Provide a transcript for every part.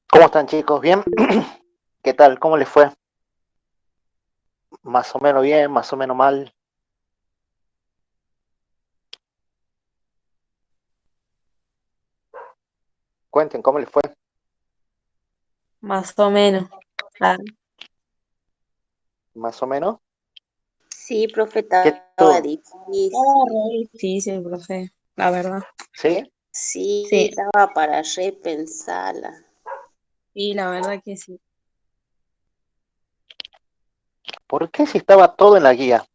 ¿Cómo están, chicos? ¿Bien? ¿Qué tal? ¿Cómo les fue? Más o menos bien, más o menos mal. Cuenten, ¿cómo les fue? Más o menos. Ah, Más o menos. Sí, profe, ¿Qué estaba tú? estaba difícil. re difícil, profe, la verdad. ¿Sí? Sí, Sí, estaba para repensarla. sí, la verdad que sí. ¿Por qué si estaba todo en la guía?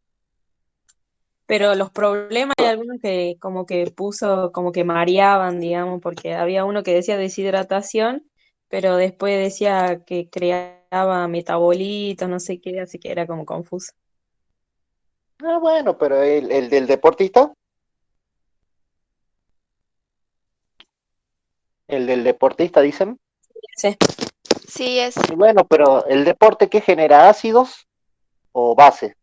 Pero los problemas hay algunos que como que puso, como que mareaban, digamos, porque había uno que decía deshidratación, pero después decía que creaba metabolitos, no sé qué, así que era como confuso. Ah, bueno, pero el del deportista, el del deportista, dicen. Sí. Sí, es. Y bueno, pero el deporte, ¿qué genera? ¿Ácidos o bases?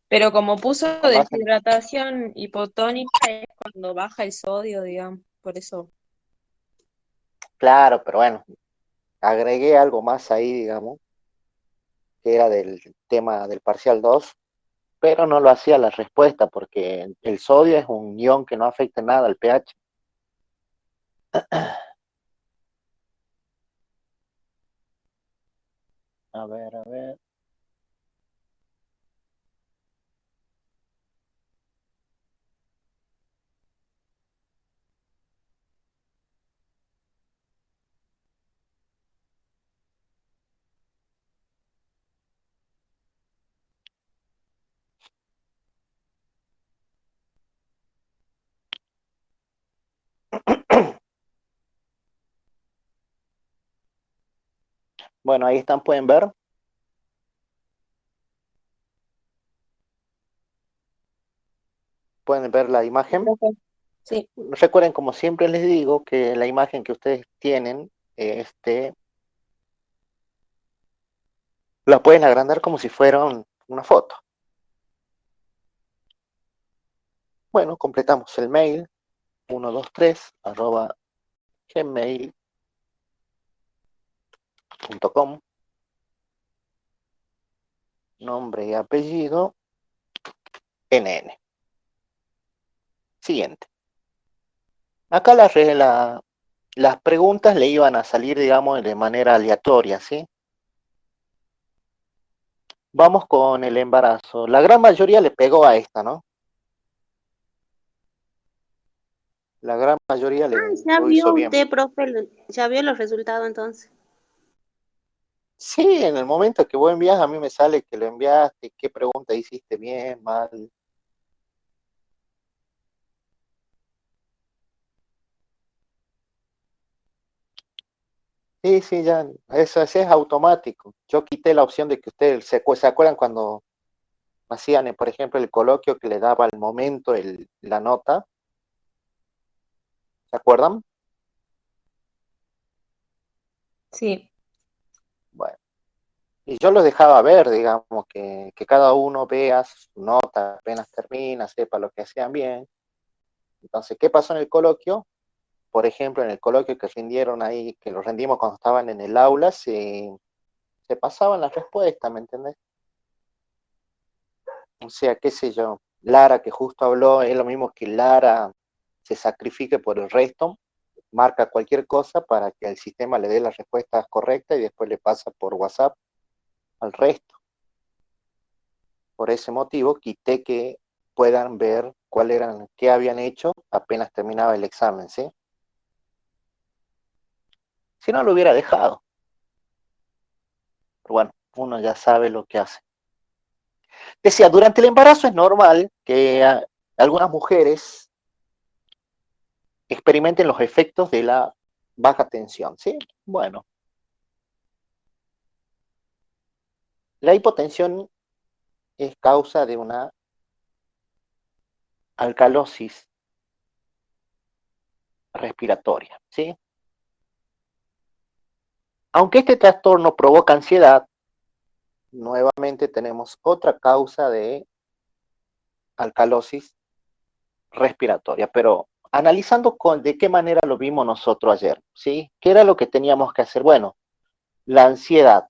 Pero como puso Con base en- deshidratación hipotónica es cuando baja el sodio, digamos, por eso. Claro, pero bueno, agregué algo más ahí, digamos, que era del tema del parcial 2, pero no lo hacía la respuesta porque el sodio es un ion que no afecta nada al pH. A ver, a ver. Bueno, ahí están, pueden ver la Sí, imagen. profe. Sí. Recuerden, como siempre les digo, que la imagen que ustedes tienen, la pueden agrandar como si fuera una foto. Bueno, completamos el mail 123 arroba gmail.com, nombre y apellido, NN. Siguiente. Acá las preguntas le iban a salir, digamos, de manera aleatoria, ¿sí? Vamos con el embarazo. La gran mayoría le pegó a esta, ¿no? La gran mayoría Ah, le ya lo hizo vio bien. usted, profe, ya vio los resultados entonces. Sí, en el momento que vos envías, a mí me sale que lo enviaste, qué pregunta hiciste bien, mal. Sí, sí, ya, eso es automático. Yo quité la opción de que ustedes se acuerdan cuando hacían, por ejemplo, el coloquio que le daba al momento la nota, ¿se acuerdan? Sí. Bueno, y yo los dejaba ver, digamos, que cada uno vea su nota apenas termina, sepa lo que hacían bien. Entonces, ¿qué pasó en el coloquio? Por ejemplo, en el coloquio que rindieron ahí, que lo rendimos cuando estaban en el aula, se pasaban las respuestas, ¿me entendés? O sea, qué sé yo, Lara que justo habló, es lo mismo que Lara se sacrifique por el resto, marca cualquier cosa para que el sistema le dé las respuestas correctas y después le pasa por WhatsApp al resto. Por ese motivo, quité que puedan ver qué habían hecho apenas terminaba el examen, ¿sí? Si no, lo hubiera dejado. Pero bueno, uno ya sabe lo que hace. Decía, durante el embarazo es normal que algunas mujeres experimenten los efectos de la baja tensión, ¿sí? Bueno, la hipotensión es causa de una alcalosis respiratoria, ¿sí? Aunque este trastorno provoca ansiedad, nuevamente tenemos otra causa de alcalosis respiratoria, pero analizando de qué manera lo vimos nosotros ayer, ¿sí? ¿Qué era lo que teníamos que hacer? Bueno, la ansiedad.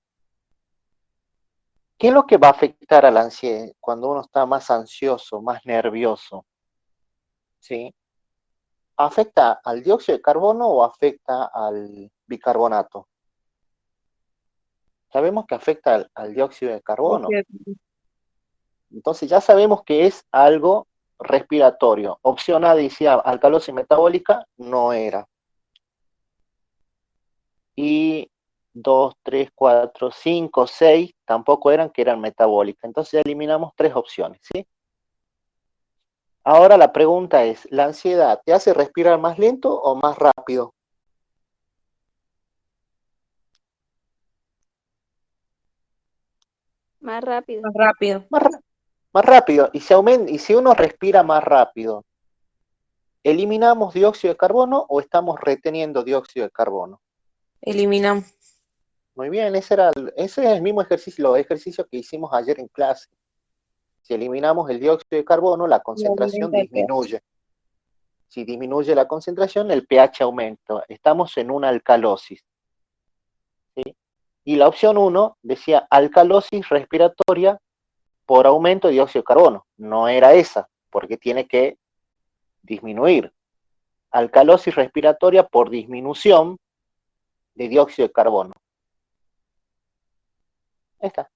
¿Qué es lo que va a afectar a la ansiedad cuando uno está más ansioso, más nervioso? ¿Sí? ¿Afecta al dióxido de carbono o afecta al bicarbonato? Sabemos que afecta al dióxido de carbono. Entonces ya sabemos que es algo respiratorio. Opción A decía alcalosis metabólica, no era. Y 2, 3, 4, 5, 6 tampoco eran, que eran metabólicas. Entonces ya eliminamos 3 opciones, ¿sí? Ahora la pregunta es, ¿la ansiedad te hace respirar más lento o más rápido? Más rápido. Más rápido. Más rápido. Y si uno respira más rápido, ¿eliminamos dióxido de carbono o estamos reteniendo dióxido de carbono? Eliminamos. Muy bien, ese es el mismo ejercicio, los ejercicios que hicimos ayer en clase. Si eliminamos el dióxido de carbono, la Y concentración aumenta el pH. disminuye. Si disminuye la concentración, el pH aumenta. Estamos en una alcalosis. ¿Sí? Y la opción 1 decía alcalosis respiratoria por aumento de dióxido de carbono. No era esa, porque tiene que disminuir. Alcalosis respiratoria por disminución de dióxido de carbono. Ahí está.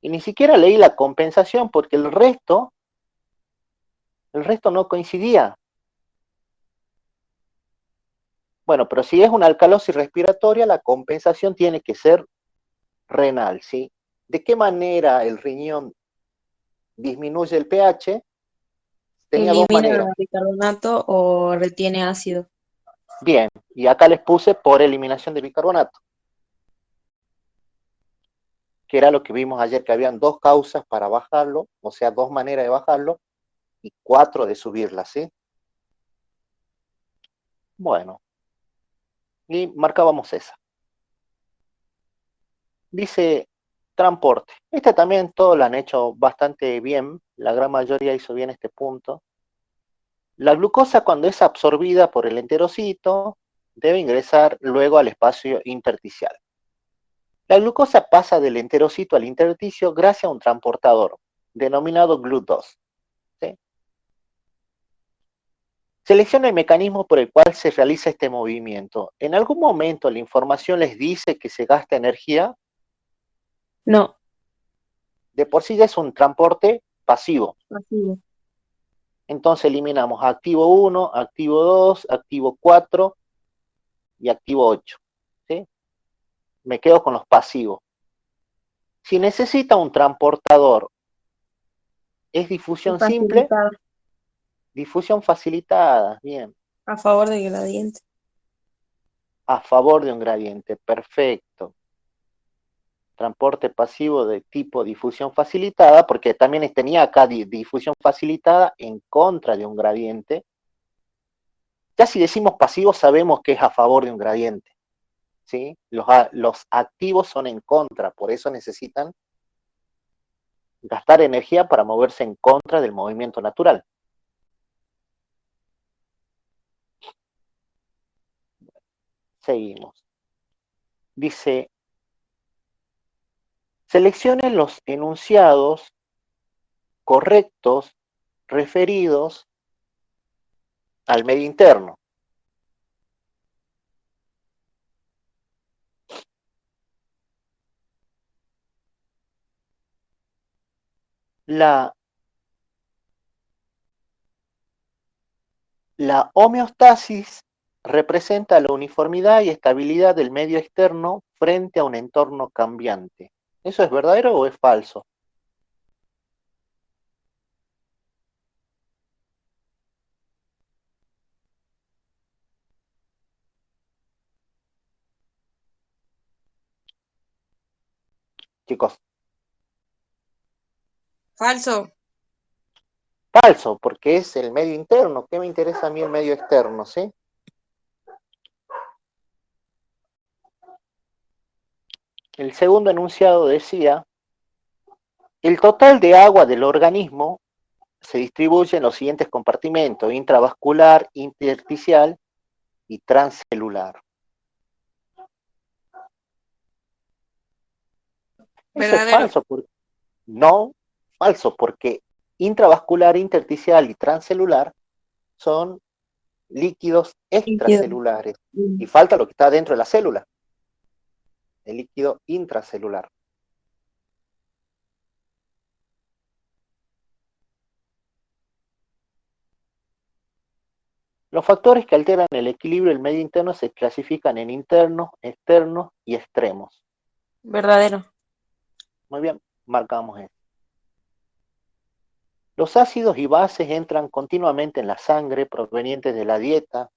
Y ni siquiera leí la compensación porque el resto no coincidía. Bueno, pero si es una alcalosis respiratoria, la compensación tiene que ser renal, ¿sí? ¿De qué manera el riñón disminuye el pH? Tenía dos Elimina maneras. bicarbonato o retiene ácido. Bien, y acá les puse por eliminación de bicarbonato, que era lo que vimos ayer, que habían 2 causas para bajarlo, o sea, 2 maneras de bajarlo, y 4 de subirla, ¿sí? Bueno, y marcábamos esa. Dice transporte. Esta también todos la han hecho bastante bien, la gran mayoría hizo bien este punto. La glucosa, cuando es absorbida por el enterocito, debe ingresar luego al espacio intersticial. La glucosa pasa del enterocito al intersticio gracias a un transportador, denominado GLUT2. ¿Sí? Selecciona el mecanismo por el cual se realiza este movimiento. ¿En algún momento la información les dice que se gasta energía? No, De por sí ya es un transporte pasivo. pasivo. Entonces eliminamos activo 1, activo 2, activo 4 y activo 8. ¿Sí? Me quedo con los pasivos. Si necesita un transportador, es difusión simple, Facilitar difusión facilitada, bien, a favor del gradiente. a favor de un gradiente, perfecto. Transporte pasivo de tipo difusión facilitada, porque también tenía acá difusión facilitada en contra de un gradiente. Ya si decimos pasivo sabemos que es a favor de un gradiente. ¿Sí? Los activos son en contra, por eso necesitan gastar energía para moverse en contra del movimiento natural. Seguimos. Dice, seleccione los enunciados correctos referidos al medio interno. La homeostasis representa la uniformidad y estabilidad del medio externo frente a un entorno cambiante. ¿Eso es verdadero o es falso? Chicos, Falso. falso, porque es el medio interno. ¿Qué me interesa a mí el medio externo, sí? El segundo enunciado decía, el total de agua del organismo se distribuye en los siguientes compartimentos: intravascular, intersticial y transcelular. Eso es Verdadero. falso, no, falso, porque intravascular, intersticial y transcelular son líquidos Líquido. extracelulares y falta lo que está dentro de la célula, el líquido intracelular. Los factores que alteran el equilibrio del medio interno se clasifican en internos, externos y extremos. Verdadero. Muy bien, marcamos eso. Los ácidos y bases entran continuamente en la sangre provenientes de la dieta,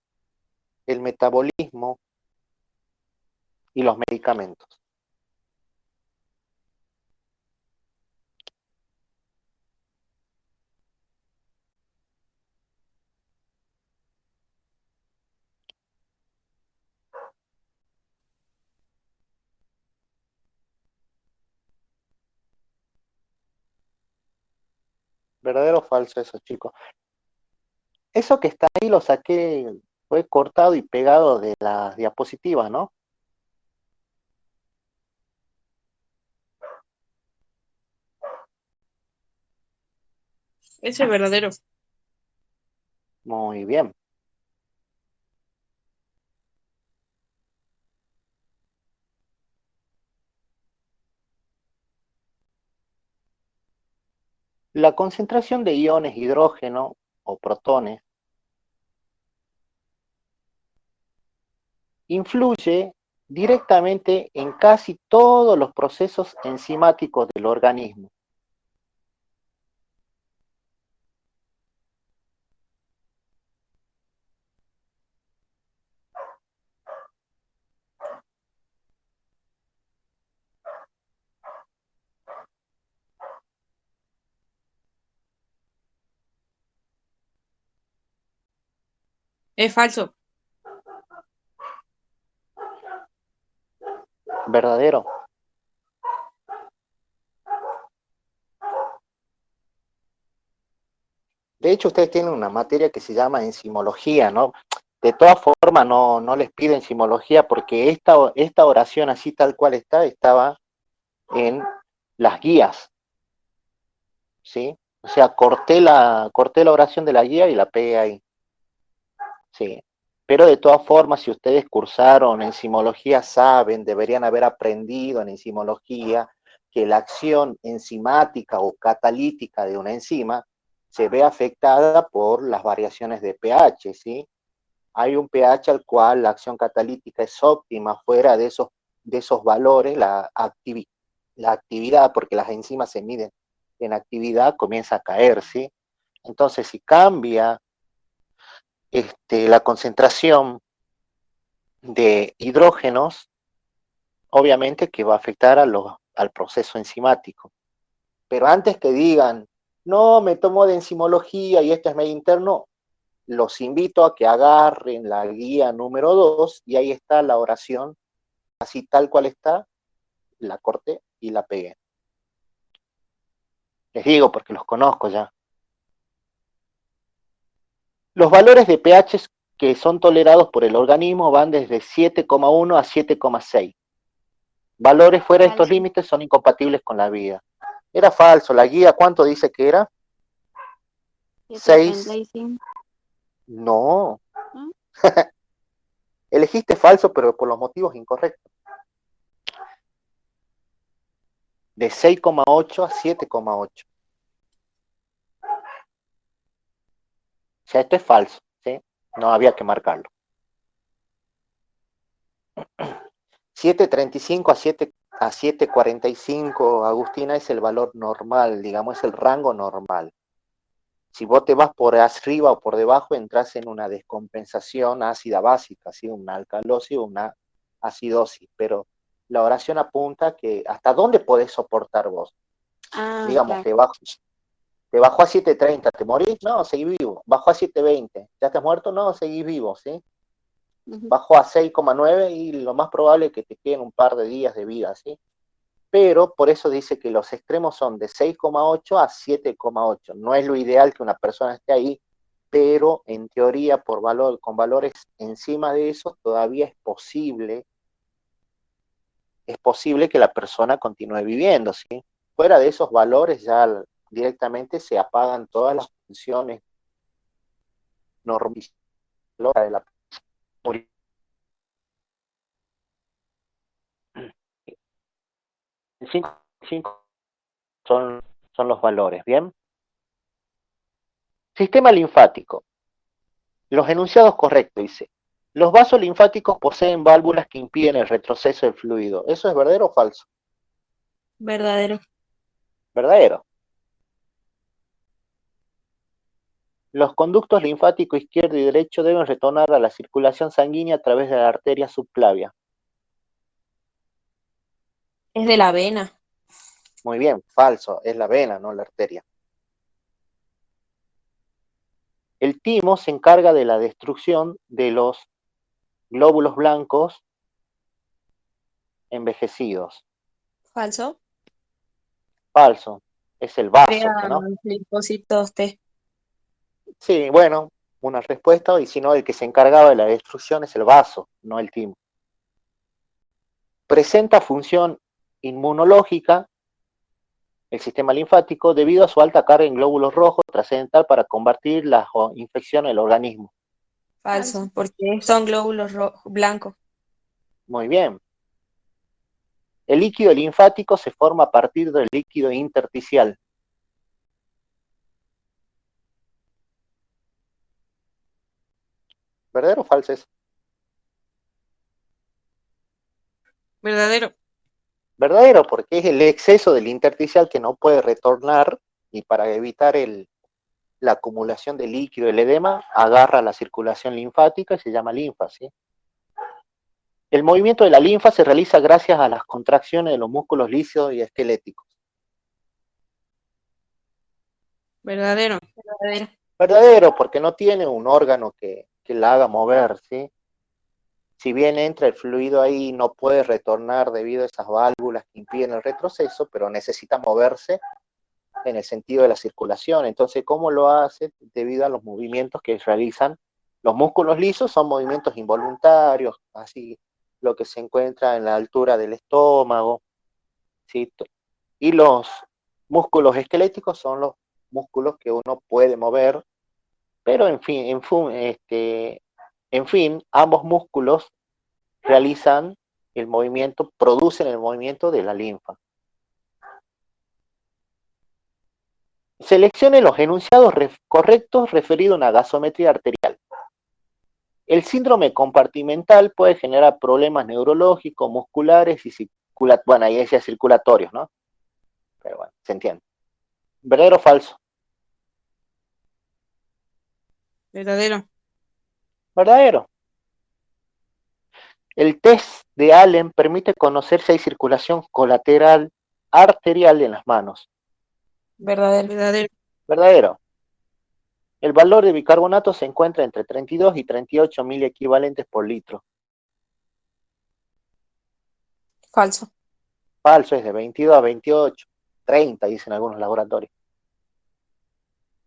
el metabolismo y los medicamentos. ¿Verdadero o falso eso, chicos? Eso que está ahí lo saqué, fue cortado y pegado de las diapositivas, ¿no? Eso es verdadero. Muy bien. La concentración de iones hidrógeno o protones influye directamente en casi todos los procesos enzimáticos del organismo. Es falso. ¿Verdadero? De hecho, ustedes tienen una materia que se llama enzimología, ¿no? De todas formas, no les pido enzimología porque esta oración así tal cual estaba en las guías, ¿sí? O sea, corté la oración de la guía y la pegué ahí, ¿sí? Pero de todas formas, si ustedes cursaron enzimología, saben, deberían haber aprendido en enzimología que la acción enzimática o catalítica de una enzima se ve afectada por las variaciones de pH, ¿sí? Hay un pH al cual la acción catalítica es óptima, fuera de esos valores, la actividad, porque las enzimas se miden en actividad, comienza a caer, ¿sí? Entonces, si cambia la concentración de hidrógenos, obviamente que va a afectar al proceso enzimático. Pero antes que digan, no, me tomo de enzimología y esto es medio interno, los invito a que agarren la guía número 2 y ahí está la oración, así tal cual está, la corté y la pegué. Les digo porque los conozco ya. Los valores de pH que son tolerados por el organismo van desde 7,1 a 7,6. Valores fuera de estos límites son incompatibles con la vida. Era falso, la guía, ¿cuánto dice que era? 6. 7,35. No. ¿No? Elegiste falso, pero por los motivos incorrectos. De 6,8 a 7,8. O sea, esto es falso, ¿sí? No había que marcarlo. 7,35 a 7,45, Agustina, es el valor normal, digamos, es el rango normal. Si vos te vas por arriba o por debajo, entras en una descompensación ácida básica, ¿sí? Una alcalosis o una acidosis, pero la oración apunta que hasta dónde podés soportar vos. Digamos, Claro. te bajó a 7,30, ¿te morís? No, seguís vivo. Bajó a 7,20, ¿ya estás muerto? No, seguís vivo, ¿sí? Bajó a 6,9 y lo más probable es que te queden un par de días de vida, ¿sí? pero por eso dice que los extremos son de 6,8 a 7,8. No es lo ideal que una persona esté ahí, pero en teoría con valores encima de eso todavía es posible que la persona continúe viviendo, ¿sí? Fuera de esos valores ya directamente se apagan todas las funciones normales de la persona. 5 son los valores, ¿bien? Sistema linfático. Los enunciados correctos, dice. Los vasos linfáticos poseen válvulas que impiden el retroceso del fluido. ¿Eso es verdadero o falso? Verdadero. Verdadero. Los conductos linfáticos izquierdo y derecho deben retornar a la circulación sanguínea a través de la arteria subclavia. Es de la vena. Muy bien, falso. Es la vena, no la arteria. El timo se encarga de la destrucción de los glóbulos blancos envejecidos. Falso. Falso. Es el Crea vaso, ¿no? linfocitos T. Sí, bueno, una respuesta, y si no, el que se encargaba de la destrucción es el vaso, no el timo. Presenta función inmunológica el sistema linfático debido a su alta carga en glóbulos rojos, trascendental para combatir las infecciones del organismo. Falso, porque son glóbulos blancos. Muy bien. El líquido linfático se forma a partir del líquido intersticial. ¿Verdadero o falso es? Verdadero. Verdadero, porque es el exceso del intersticial que no puede retornar, y para evitar la acumulación de líquido, el edema, agarra la circulación linfática y se llama linfa, ¿sí? El movimiento de la linfa se realiza gracias a las contracciones de los músculos lisos y esqueléticos. Verdadero. Verdadero. Verdadero, porque no tiene un órgano que la haga mover, ¿sí? Si bien entra el fluido ahí, no puede retornar debido a esas válvulas que impiden el retroceso, pero necesita moverse en el sentido de la circulación. Entonces, ¿cómo lo hace? Debido a los movimientos que realizan. Los músculos lisos son movimientos involuntarios, así lo que se encuentra en la altura del estómago, ¿sí? Y los músculos esqueléticos son los músculos que uno puede mover, pero en fin, ambos músculos realizan el movimiento, producen el movimiento de la linfa. Seleccione los enunciados correctos referidos a una gasometría arterial. El síndrome compartimental puede generar problemas neurológicos, musculares y bueno, ahí decía circulatorios, ¿no? Pero bueno, se entiende. ¿Verdadero o falso? Verdadero. Verdadero. El test de Allen permite conocer si hay circulación colateral arterial en las manos. Verdadero. Verdadero. Verdadero. El valor de bicarbonato se encuentra entre 32 y 38 miliequivalentes por litro. Falso. Falso, es de 22 a 28, 30, dicen algunos laboratorios.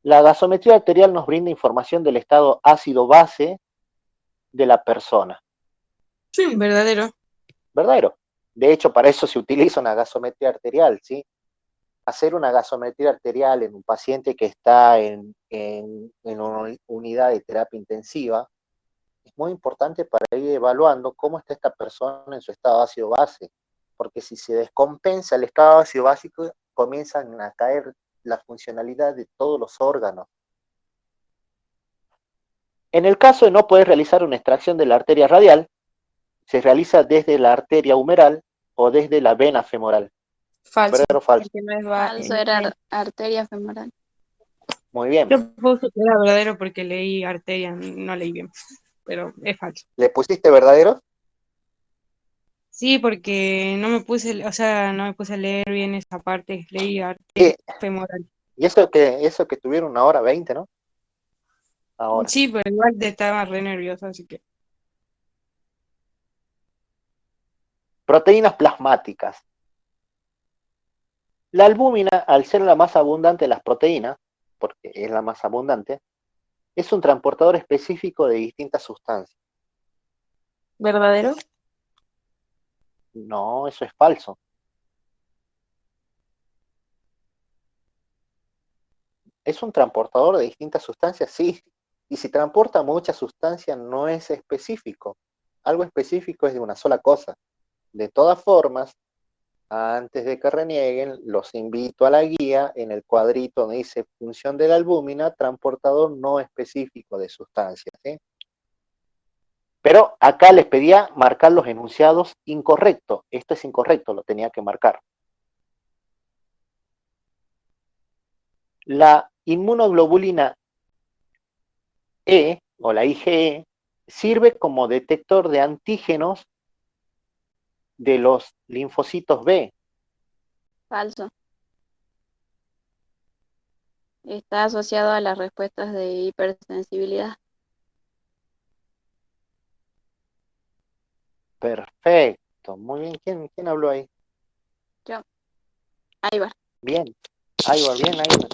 La gasometría arterial nos brinda información del estado ácido-base de la persona. Sí, verdadero. ¿Verdadero? De hecho, para eso se utiliza una gasometría arterial, ¿sí? Hacer una gasometría arterial en un paciente que está en una unidad de terapia intensiva es muy importante para ir evaluando cómo está esta persona en su estado ácido-base, porque si se descompensa el estado ácido-básico, comienzan a caer la funcionalidad de todos los órganos. En el caso de no poder realizar una extracción de la arteria radial, se realiza desde la arteria humeral o desde la vena femoral. Falso. ¿Verdadero o falso? Porque no es Falso, era arteria femoral. Muy bien. Yo puse que era verdadero porque leí arteria, no leí bien, pero es falso. ¿Le pusiste verdadero? Sí, porque no me puse, o sea, no me puse a leer bien esa parte, leí arteria femoral. Y eso que tuvieron 1 hora 20, ¿no? Ahora. Sí, pero igual estaba re nerviosa, así que. Proteínas plasmáticas. La albúmina, al ser la más abundante de las proteínas, porque es la más abundante, es un transportador específico de distintas sustancias. ¿Verdadero? No, eso es falso. ¿Es un transportador de distintas sustancias? Sí. Y si transporta muchas sustancias no es específico. Algo específico es de una sola cosa. De todas formas, antes de que renieguen, los invito a la guía en el cuadrito donde dice función de la albúmina, transportador no específico de sustancias. ¿Sí? Pero acá les pedía marcar los enunciados incorrectos. Esto es incorrecto, lo tenía que marcar. La inmunoglobulina E o la IgE sirve como detector de antígenos de los linfocitos B. Falso. Está asociado a las respuestas de hipersensibilidad. Perfecto, muy bien. ¿Quién habló ahí? Yo. Ahí va. Bien, ahí va, bien, ahí va.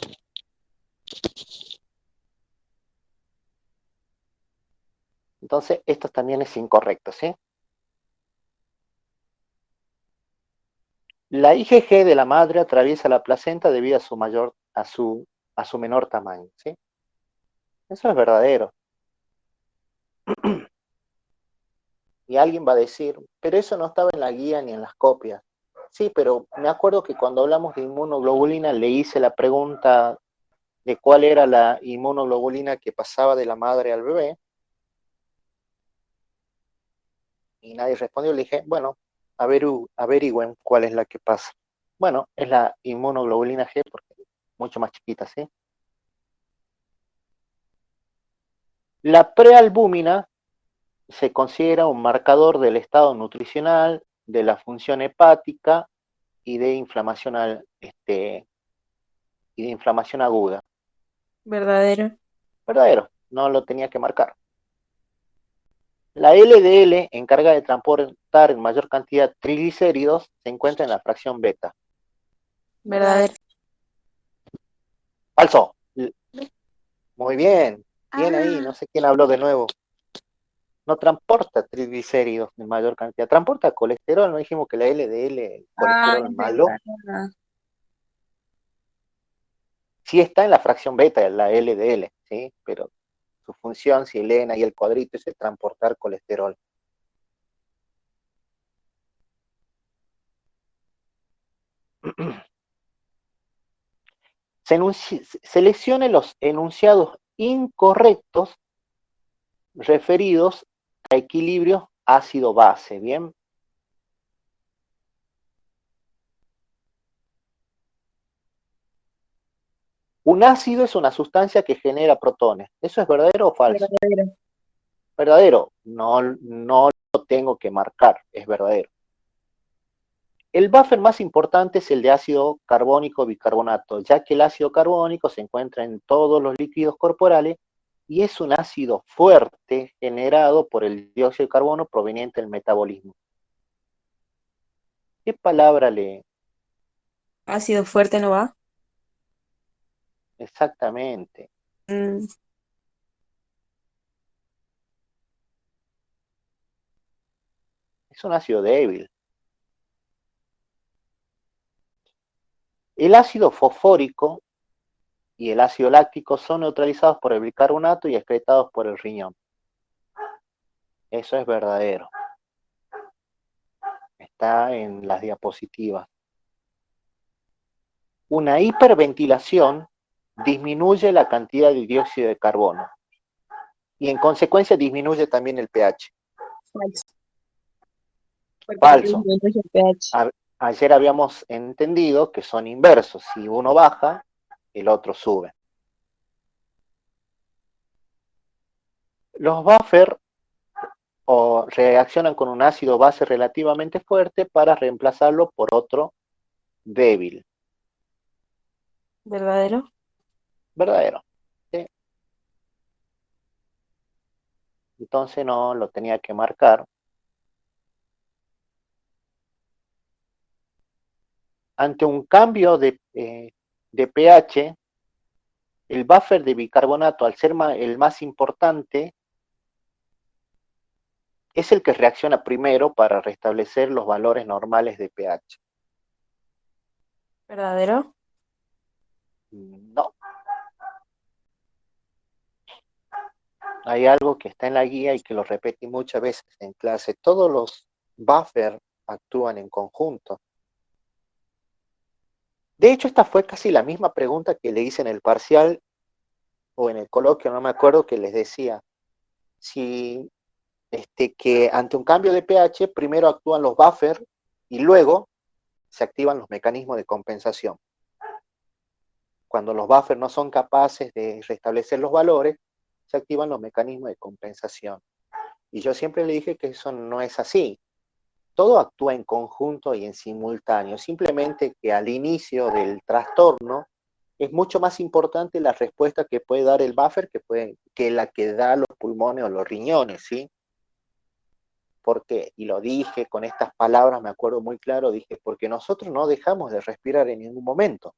Entonces, esto también es incorrecto, ¿sí? La IgG de la madre atraviesa la placenta debido a su menor tamaño, ¿sí? Eso es verdadero. Y alguien va a decir, pero eso no estaba en la guía ni en las copias. Sí, pero me acuerdo que cuando hablamos de inmunoglobulina le hice la pregunta de cuál era la inmunoglobulina que pasaba de la madre al bebé y nadie respondió. Le dije, bueno, averigüen cuál es la que pasa. Bueno, es la inmunoglobulina G porque es mucho más chiquita, ¿sí? La prealbúmina se considera un marcador del estado nutricional, de la función hepática y de inflamación, y de inflamación aguda. ¿Verdadero? Verdadero, no lo tenía que marcar. La LDL, encarga de transportar en mayor cantidad triglicéridos, se encuentra en la fracción beta. ¿Verdadero? Falso. Muy bien. Bien ahí, Ah, no sé quién habló de nuevo. No transporta triglicéridos en mayor cantidad. Transporta colesterol, no dijimos que la LDL, el Ah, colesterol es malo, verdad. sí está en la fracción beta, la LDL, ¿sí? Pero su función, si Elena y el cuadrito, es el transportar colesterol. Seleccione los enunciados incorrectos referidos a equilibrio ácido-base, ¿bien? Un ácido es una sustancia que genera protones. ¿Eso es verdadero o falso? Verdadero. Verdadero. No lo tengo que marcar, es verdadero. El buffer más importante es el de ácido carbónico bicarbonato, ya que el ácido carbónico se encuentra en todos los líquidos corporales y es un ácido fuerte generado por el dióxido de carbono proveniente del metabolismo. ¿Qué palabra lee? Ácido fuerte no va. Exactamente. Mm, Es un ácido débil. El ácido fosfórico y el ácido láctico son neutralizados por el bicarbonato y excretados por el riñón. Eso es verdadero. Está en las diapositivas. Una hiperventilación disminuye la cantidad de dióxido de carbono y en consecuencia disminuye también el pH. falso. Porque se Falso. disminuye el pH. Ayer habíamos entendido que son inversos. Si uno baja, el otro sube. Los buffer o reaccionan con un ácido base relativamente fuerte para reemplazarlo por otro débil. ¿Verdadero? Verdadero. ¿Sí? Entonces no lo tenía que marcar. ante un cambio de pH, el buffer de bicarbonato, al ser el más importante, es el que reacciona primero para restablecer los valores normales de pH. ¿Verdadero? No, hay algo que está en la guía y que lo repetí muchas veces en clase. Todos los buffers actúan en conjunto. De hecho, esta fue casi la misma pregunta que le hice en el parcial o en el coloquio, no me acuerdo, que les decía, si que ante un cambio de pH primero actúan los buffers y luego se activan los mecanismos de compensación. Cuando los buffers no son capaces de restablecer los valores, se activan los mecanismos de compensación. Y yo siempre le dije que eso no es así. Todo actúa en conjunto y en simultáneo. Simplemente que al inicio del trastorno es mucho más importante la respuesta que puede dar el buffer que la que da los pulmones o los riñones, ¿sí? Porque, y lo dije con estas palabras, me acuerdo muy claro, dije, porque nosotros no dejamos de respirar en ningún momento.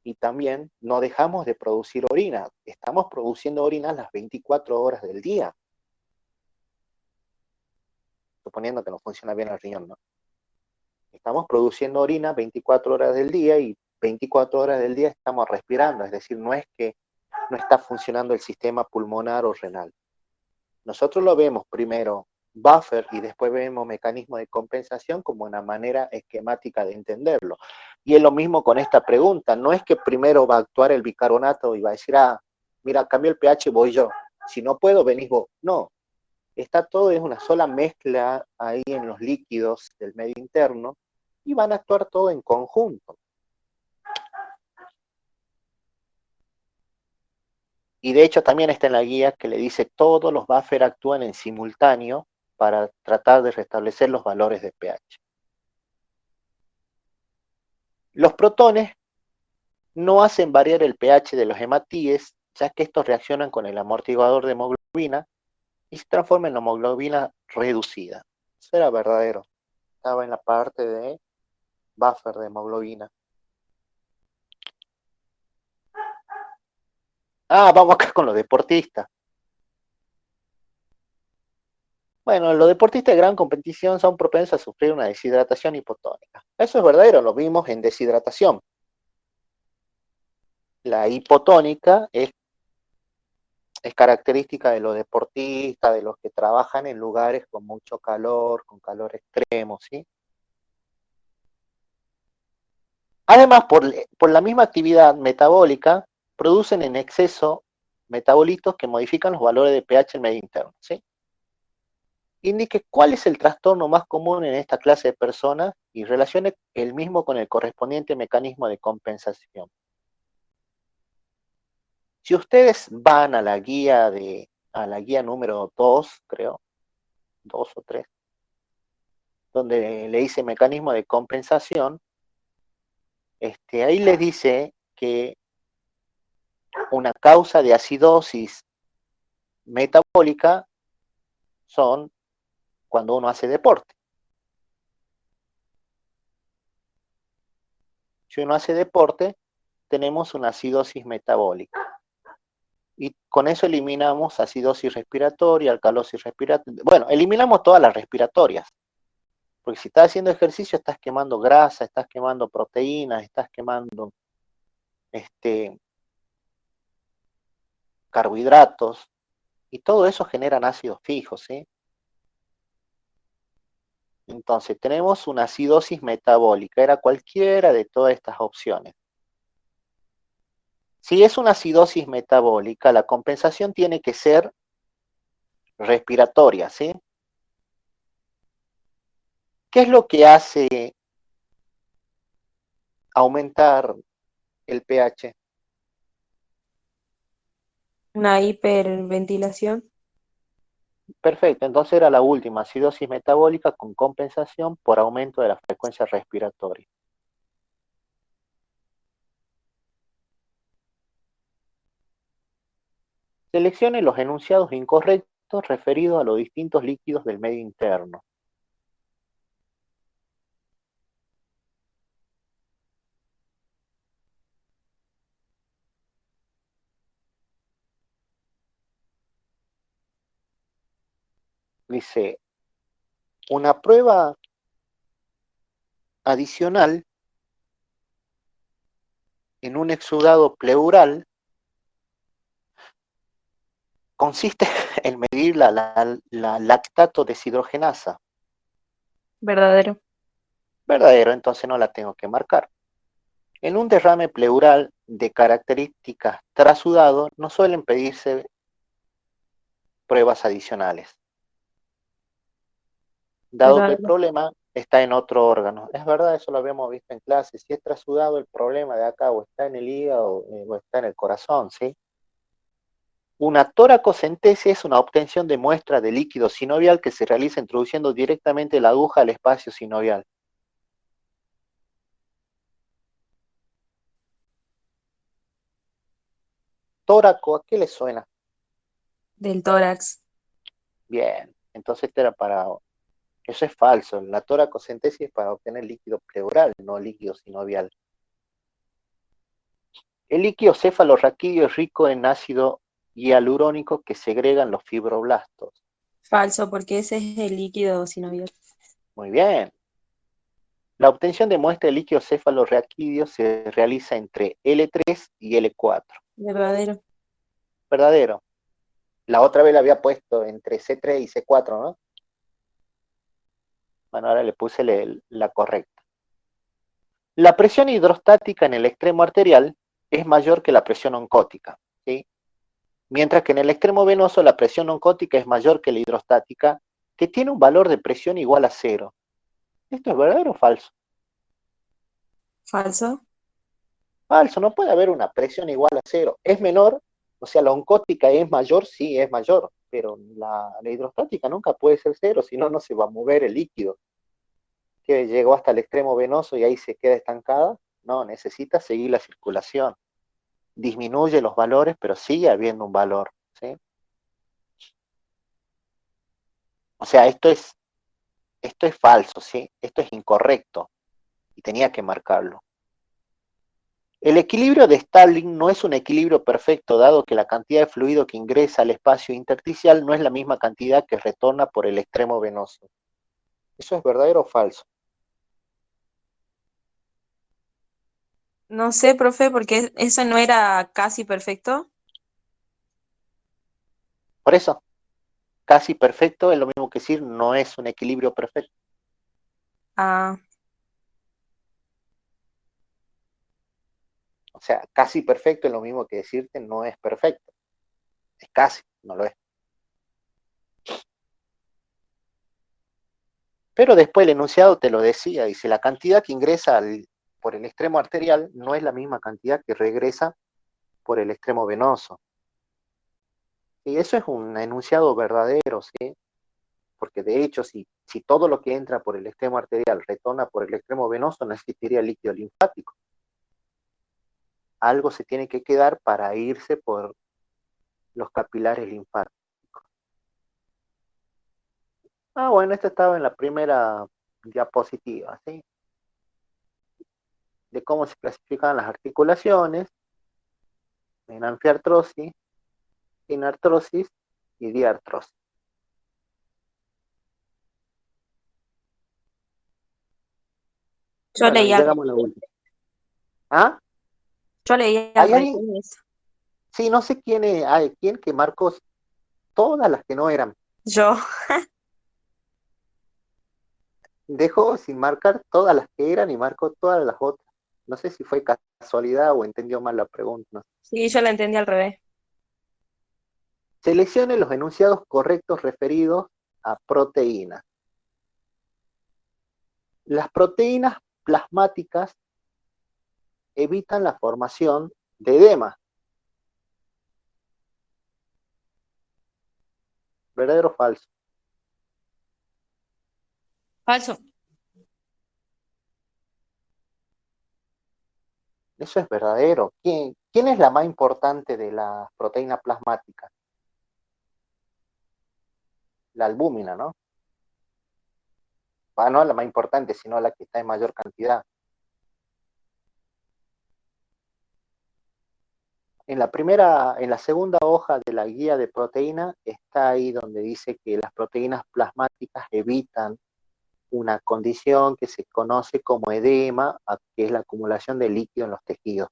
Y también no dejamos de producir orina. Estamos produciendo orina las 24 horas del día. Suponiendo que no funciona bien el riñón, ¿no? Estamos produciendo orina 24 horas del día y 24 horas del día estamos respirando. Es decir, no es que no está funcionando el sistema pulmonar o renal. Nosotros lo vemos primero buffer y después vemos mecanismo de compensación como una manera esquemática de entenderlo. Y es lo mismo con esta pregunta, no es que primero va a actuar el bicarbonato y va a decir, mira, cambio el pH, voy yo. Si no puedo, venís vos. No, está todo, es una sola mezcla ahí en los líquidos del medio interno y van a actuar todo en conjunto. Y de hecho también está en la guía que le dice todos los buffers actúan en simultáneo para tratar de restablecer los valores de pH. Los protones no hacen variar el pH de los hematíes, ya que estos reaccionan con el amortiguador de hemoglobina y se transforman en hemoglobina reducida. Eso era verdadero. Estaba en la parte de buffer de hemoglobina. Vamos acá con los deportistas. Bueno, los deportistas de gran competición son propensos a sufrir una deshidratación hipotónica. Eso es verdadero, lo vimos en deshidratación. La hipotónica es característica de los deportistas, de los que trabajan en lugares con mucho calor, con calor extremo, ¿sí? Además, por la misma actividad metabólica, producen en exceso metabolitos que modifican los valores de pH en medio interno, ¿sí? Indique cuál es el trastorno más común en esta clase de personas y relacione el mismo con el correspondiente mecanismo de compensación. Si ustedes van a la guía número 2, creo, 2 o 3, donde le dice mecanismo de compensación, ahí les dice que una causa de acidosis metabólica son cuando uno hace deporte. Si uno hace deporte, tenemos una acidosis metabólica. Y con eso eliminamos acidosis respiratoria, alcalosis respiratoria. Bueno, eliminamos todas las respiratorias. Porque si estás haciendo ejercicio, estás quemando grasa, estás quemando proteínas, estás quemando carbohidratos, y todo eso generan ácidos fijos, ¿sí? Entonces, tenemos una acidosis metabólica, era cualquiera de todas estas opciones. Si es una acidosis metabólica, la compensación tiene que ser respiratoria, ¿sí? ¿Qué es lo que hace aumentar el pH? Una hiperventilación. Perfecto, entonces era la última, acidosis metabólica con compensación por aumento de la frecuencia respiratoria. Seleccione los enunciados incorrectos referidos a los distintos líquidos del medio interno. Dice, una prueba adicional en un exudado pleural consiste en medir la lactato deshidrogenasa. Verdadero. Verdadero, entonces no la tengo que marcar. En un derrame pleural de características trasudado no suelen pedirse pruebas adicionales, dado que el Verdadero. problema está en otro órgano. Es verdad, eso lo habíamos visto en clase. Si es trasudado el problema de acá, o está en el hígado, o está en el corazón, ¿sí? Una toracocentesis es una obtención de muestra de líquido sinovial que se realiza introduciendo directamente la aguja al espacio sinovial. Tóraco, ¿a qué le suena? Del tórax. Bien, entonces este era para... Eso es falso. La toracocentesis es para obtener líquido pleural, no líquido sinovial. El líquido cefalorraquídeo es rico en ácido hialurónico que segregan los fibroblastos. Falso, porque ese es el líquido sinovial. Muy bien. La obtención de muestra de líquido cefalorraquídeo se realiza entre L3 y L4. Verdadero. Verdadero. La otra vez la había puesto entre C3 y C4, ¿no? Bueno, ahora le puse la correcta. La presión hidrostática en el extremo arterial es mayor que la presión oncótica, ¿sí? Mientras que en el extremo venoso la presión oncótica es mayor que la hidrostática, que tiene un valor de presión igual a 0. ¿Esto es verdadero o falso? Falso. Falso, no puede haber una presión igual a 0. Es menor, o sea, la oncótica es mayor, sí, es mayor, pero la hidrostática nunca puede ser 0, si no, no se va a mover el líquido. Que llegó hasta el extremo venoso y ahí se queda estancada. No, necesita seguir la circulación. Disminuye los valores, pero sigue habiendo un valor, ¿sí? O sea, esto es falso, ¿sí? Esto es incorrecto y tenía que marcarlo. El equilibrio de Stalin no es un equilibrio perfecto, dado que la cantidad de fluido que ingresa al espacio intersticial no es la misma cantidad que retorna por el extremo venoso. ¿Eso es verdadero o falso? No sé, profe, porque eso no era casi perfecto. Por eso, casi perfecto es lo mismo que decir no es un equilibrio perfecto. Ah, O sea, casi perfecto es lo mismo que decirte no es perfecto. Es casi, no lo es. Pero después el enunciado te lo decía, dice, la cantidad que ingresa por el extremo arterial no es la misma cantidad que regresa por el extremo venoso. Y eso es un enunciado verdadero, ¿sí? Porque de hecho, si todo lo que entra por el extremo arterial retorna por el extremo venoso, no existiría líquido linfático. Algo se tiene que quedar para irse por los capilares linfáticos. Ah, bueno, esto estaba en la primera diapositiva, ¿sí? De cómo se clasifican las articulaciones en anfiartrosis, inartrosis y diartrosis. yo Bueno, leí y al, llegamos a la última. ¿Ah? yo leí al ¿Hay revés alguien? eso. Sí, no sé hay quién que marcó todas las que no eran. Yo, Dejó sin marcar todas las que eran y marcó todas las otras. No sé si fue casualidad o entendió mal la pregunta. No. sí, yo la entendí al revés. Seleccione los enunciados correctos referidos a proteínas. Las proteínas plasmáticas evitan la formación de edema. ¿Verdadero o falso? Falso. Eso es verdadero. ¿Quién es la más importante de las proteínas plasmáticas? La albúmina, ¿no? Ah, no la más importante, sino la que está en mayor cantidad. en la segunda hoja de la guía de proteína está ahí donde dice que las proteínas plasmáticas evitan una condición que se conoce como edema, que es la acumulación de líquido en los tejidos.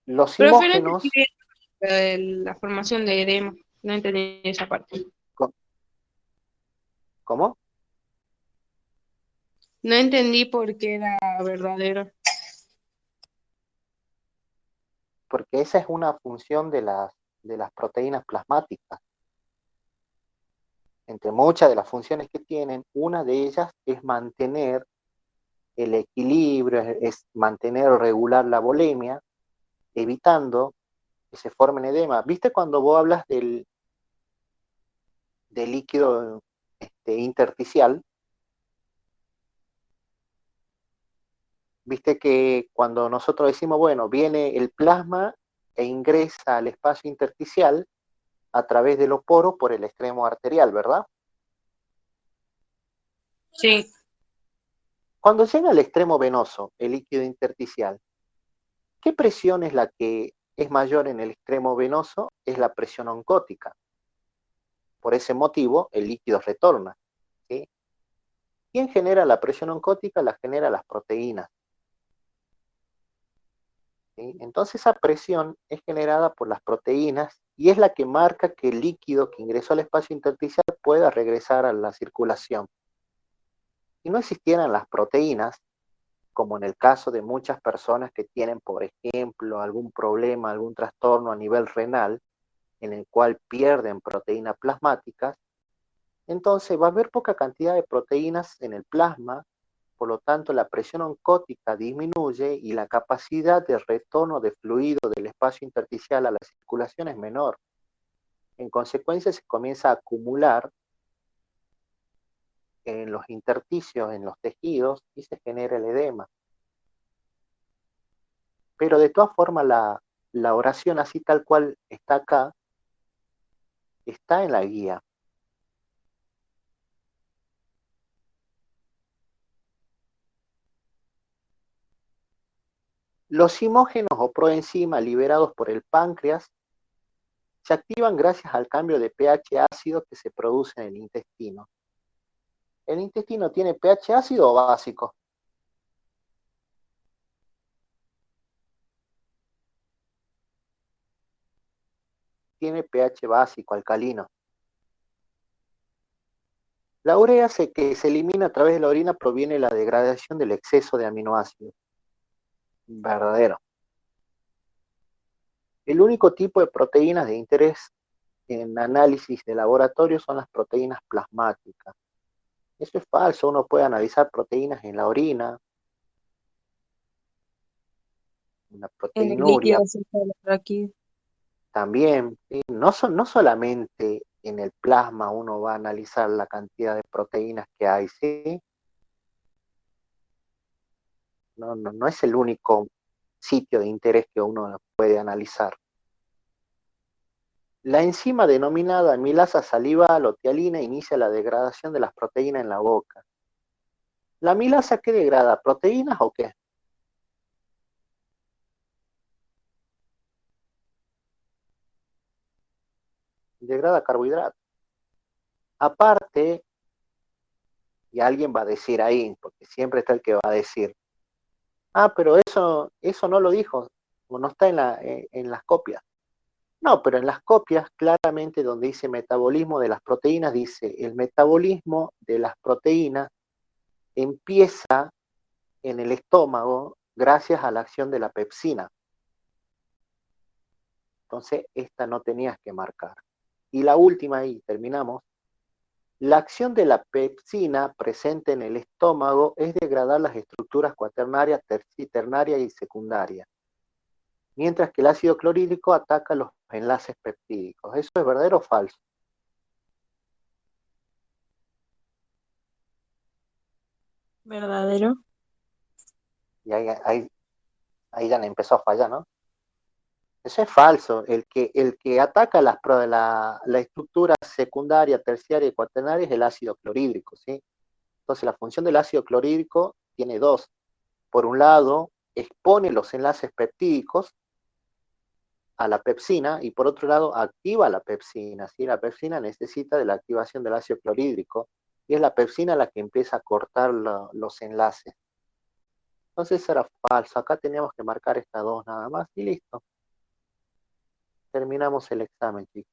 Los Profe, no simógenos, entendí la formación de edema, no entendí esa parte. ¿cómo? No entendí por qué era verdadero. Porque esa es una función de las proteínas plasmáticas. Entre muchas de las funciones que tienen, una de ellas es mantener el equilibrio, es mantener o regular la volemia, evitando que se formen edema. ¿Viste cuando vos hablas del líquido intersticial? Viste que cuando nosotros decimos, bueno, viene el plasma e ingresa al espacio intersticial a través de los poros por el extremo arterial, ¿verdad? Sí, Cuando llega al extremo venoso, el líquido intersticial, ¿qué presión es la que es mayor en el extremo venoso? Es la presión oncótica. Por ese motivo, el líquido retorna, ¿sí? ¿Quién genera la presión oncótica? La genera las proteínas. ¿Sí? Entonces esa presión es generada por las proteínas y es la que marca que el líquido que ingresó al espacio intersticial pueda regresar a la circulación. Si no existieran las proteínas, como en el caso de muchas personas que tienen, por ejemplo, algún problema, algún trastorno a nivel renal, en el cual pierden proteínas plasmáticas, entonces va a haber poca cantidad de proteínas en el plasma, por lo tanto la presión oncótica disminuye y la capacidad de retorno de fluido del espacio intersticial a la circulación es menor. En consecuencia se comienza a acumular en los intersticios, en los tejidos, y se genera el edema. Pero de todas formas la oración así tal cual está acá, está en la guía. Los simógenos o proenzimas liberados por el páncreas se activan gracias al cambio de pH ácido que se produce en el intestino. ¿El intestino tiene pH ácido o básico? Tiene pH básico, alcalino. La urea que se elimina a través de la orina proviene de la degradación del exceso de aminoácidos. Verdadero. El único tipo de proteínas de interés en análisis de laboratorio son las proteínas plasmáticas. Eso es falso, uno puede analizar proteínas en la orina, en la En el líquido proteinuria cefalorraquídeo. también. ¿Sí? No solamente en el plasma uno va a analizar la cantidad de proteínas que hay, ¿sí? No es el único sitio de interés que uno puede analizar. La enzima denominada amilasa salival o tialina inicia la degradación de las proteínas en la boca. ¿La amilasa qué degrada? ¿Proteínas o qué? Degrada carbohidratos. Aparte, y alguien va a decir ahí, porque siempre está el que va a decir, pero eso no lo dijo, o no está en las copias. No, pero en las copias, claramente donde dice metabolismo de las proteínas, dice el metabolismo de las proteínas empieza en el estómago gracias a la acción de la pepsina. Entonces, esta no tenías que marcar. Y la última, y terminamos, la acción de la pepsina presente en el estómago es degradar las estructuras cuaternarias, ternarias y secundarias, mientras que el ácido clorhídrico ataca los enlaces peptídicos. ¿Eso es verdadero o falso? ¿Verdadero? Y ahí ya empezó a fallar, ¿no? Eso es falso. El que ataca la estructura secundaria, terciaria y cuaternaria es el ácido clorhídrico, ¿sí? Entonces, la función del ácido clorhídrico tiene dos. Por un lado, expone los enlaces peptídicos a la pepsina y por otro lado, activa la pepsina, ¿sí? La pepsina necesita de la activación del ácido clorhídrico y es la pepsina la que empieza a cortar los enlaces. Entonces, eso era falso. Acá teníamos que marcar estas dos nada más y listo. Terminamos el examen, chicos.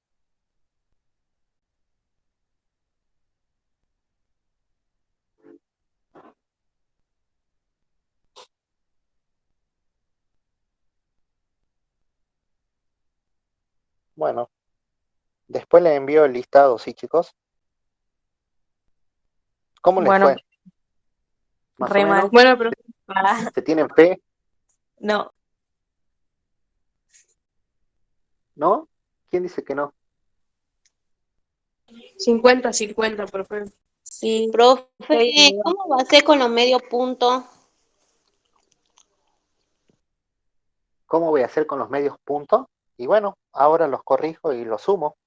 Bueno, después les envío el listado, ¿sí, chicos? ¿Cómo les Bueno, fue? ¿Más o re menos? mal. Bueno, profe, Para. ¿Se tienen fe? No, ¿No? ¿Quién dice que no? 50-50, profe. sí, Profe, estoy igual. ¿cómo va a ser con los medios puntos? ¿Cómo voy a hacer con los medios puntos? Y bueno, ahora los corrijo y los sumo.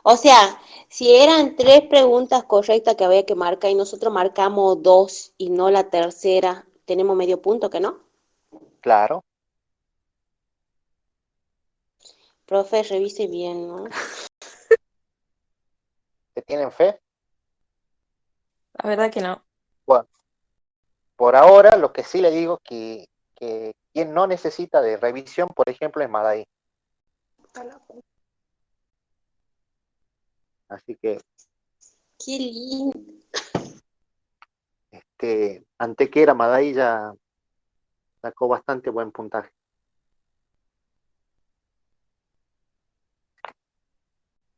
O sea, si eran 3 preguntas correctas que había que marcar y nosotros marcamos 2 y no la tercera, tenemos medio punto, ¿que no? Claro. Profe, revise bien, ¿no? ¿Se tienen fe? La verdad que no. Bueno, por ahora lo que sí le digo que quien no necesita de revisión, por ejemplo, es Madai. Así que Qué lindo. Antequera Madai ya sacó bastante buen puntaje.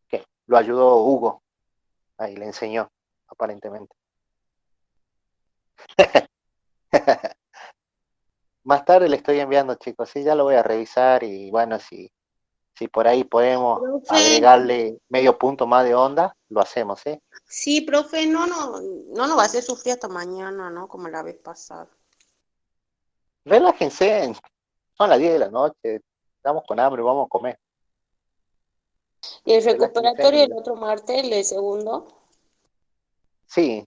¿Qué? Lo ayudó Hugo. Ahí le enseñó, aparentemente. Más tarde le estoy enviando, chicos. Sí, ya lo voy a revisar y bueno, si por ahí podemos Profe, agregarle medio punto más de onda, lo hacemos, ¿sí? sí, profe, no nos va a hacer sufrir hasta mañana, ¿no? Como la vez pasada. Relájense, son las 10 de la noche, estamos con hambre, vamos a comer. Y el Relájense. recuperatorio el otro martes, el segundo. Sí,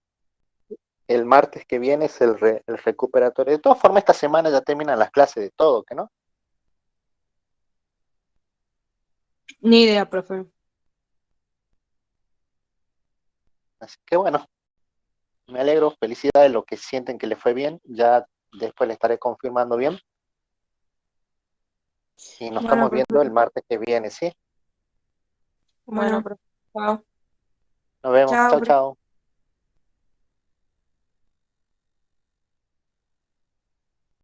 el martes que viene es el recuperatorio. De todas formas, esta semana ya terminan las clases de todo, ¿que no? Ni idea, profe. Así que bueno, me alegro, felicidades, lo que sienten que les fue bien, ya después le estaré confirmando bien. Y nos Bueno, estamos profe. viendo el martes que viene, ¿sí? Bueno, Bueno, pero chao. Nos vemos, chao, chao, profe. chao.